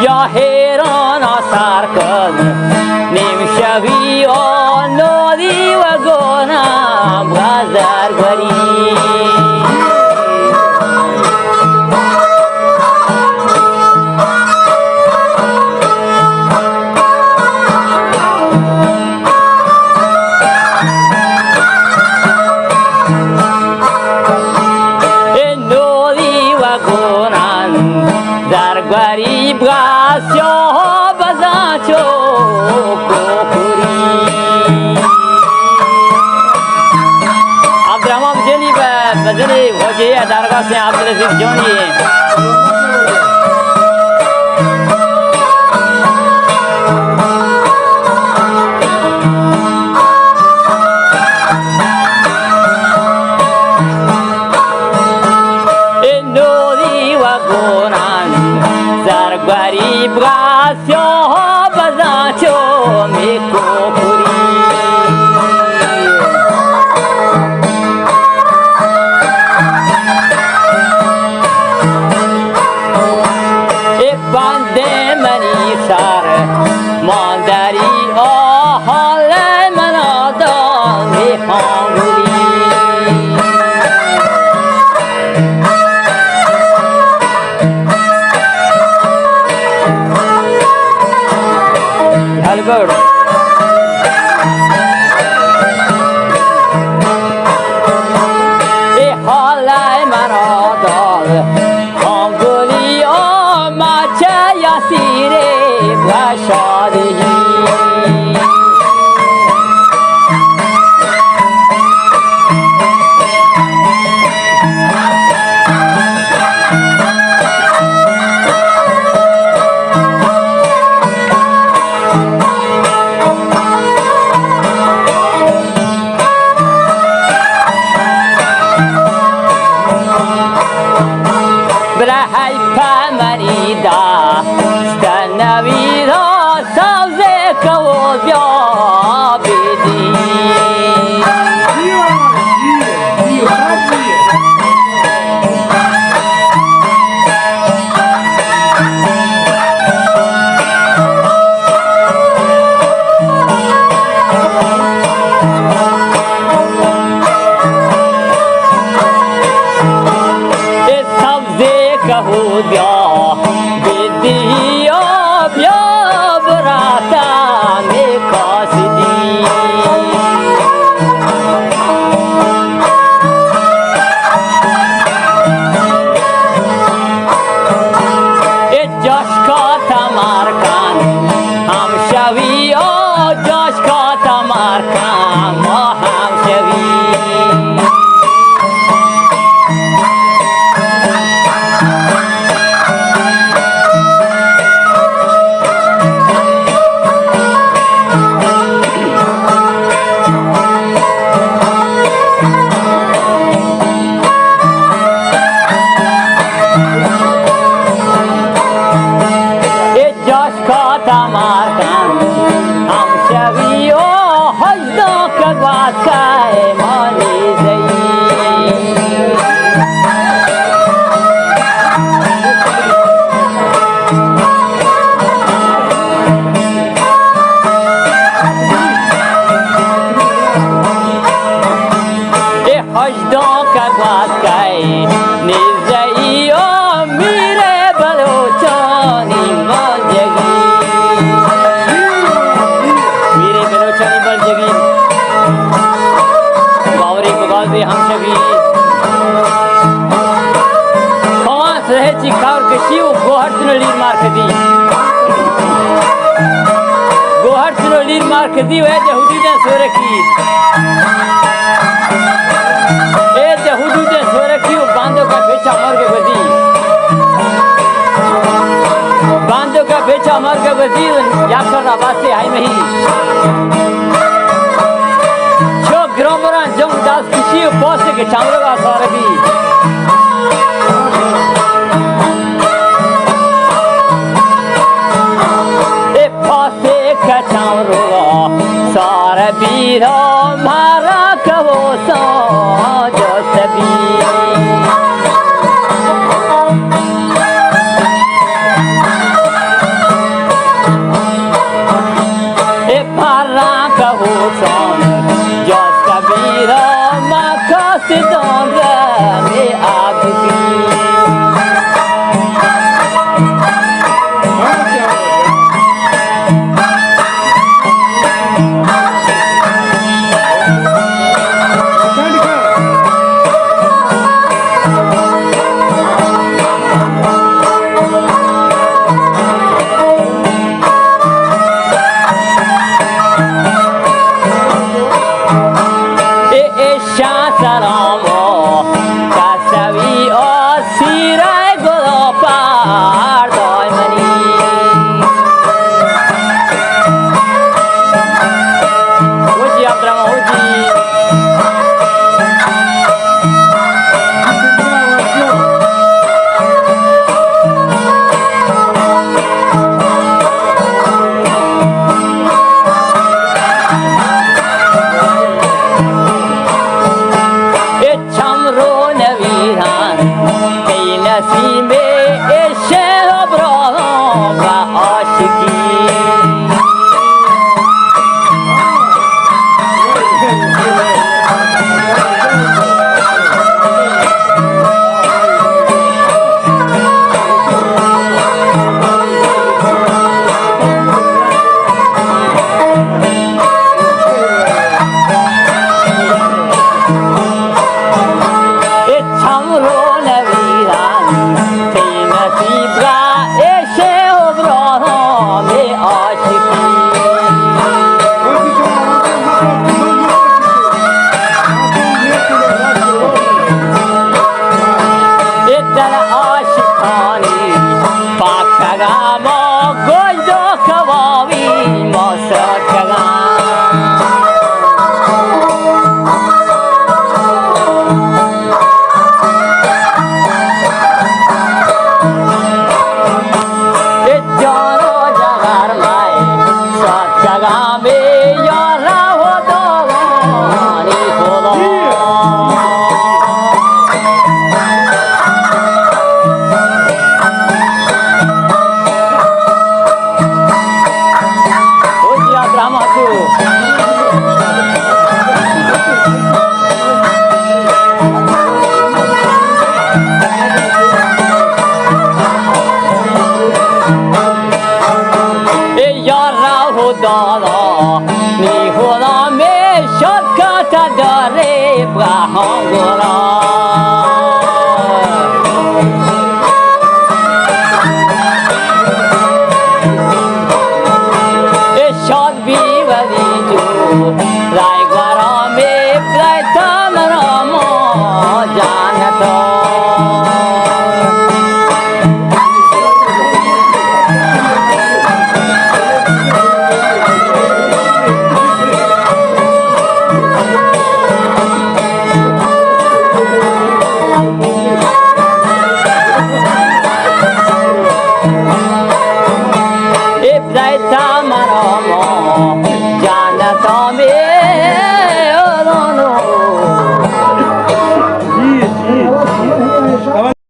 یا حیران سر کن نیم شبی نادی و گونم غزر گری غریب غاسیا بزاچو کوکوری عبدالرحمن جلی بزنی وجه درگاه سے عبدالعزیز جونی غریب غاسیا بزاچو میکوکوری ای بنده منی سر ماندری حال من آدم میخوانگوری Albert ای حالای من آدال خانگولی آمچه یسیره و شادهی برای پمریدا استنویدا سوزه کو بیا بدی کهو بیا بدی بیا براتا می کاسدی ای جاش کا تمرکن هم شوی جاش کا تمرکن ما هم شوی تمرکن هم شوی حجدا که گواسکه مالی زی ای حجدا که گواسکه نیزی میره بلوچانی مانجگی हम सभी कौन से चिकावर के शिव गोहर सुनलीर मार के दी गोहर सुनलीर मार के दी वे यहूदी ने सोरे की ए यहूदी ने सोरे की वो बांधो का बेचा मर के बदी बांधो का बेचा मर के बदी या कर आवाज से आई नहीं ग्रामरान जंग दास किसी पास के चामरे का सारे भी ए पासे का चामरे का सारे भी मारा कबो सा जो सभी ما گل دو کواوی ما da da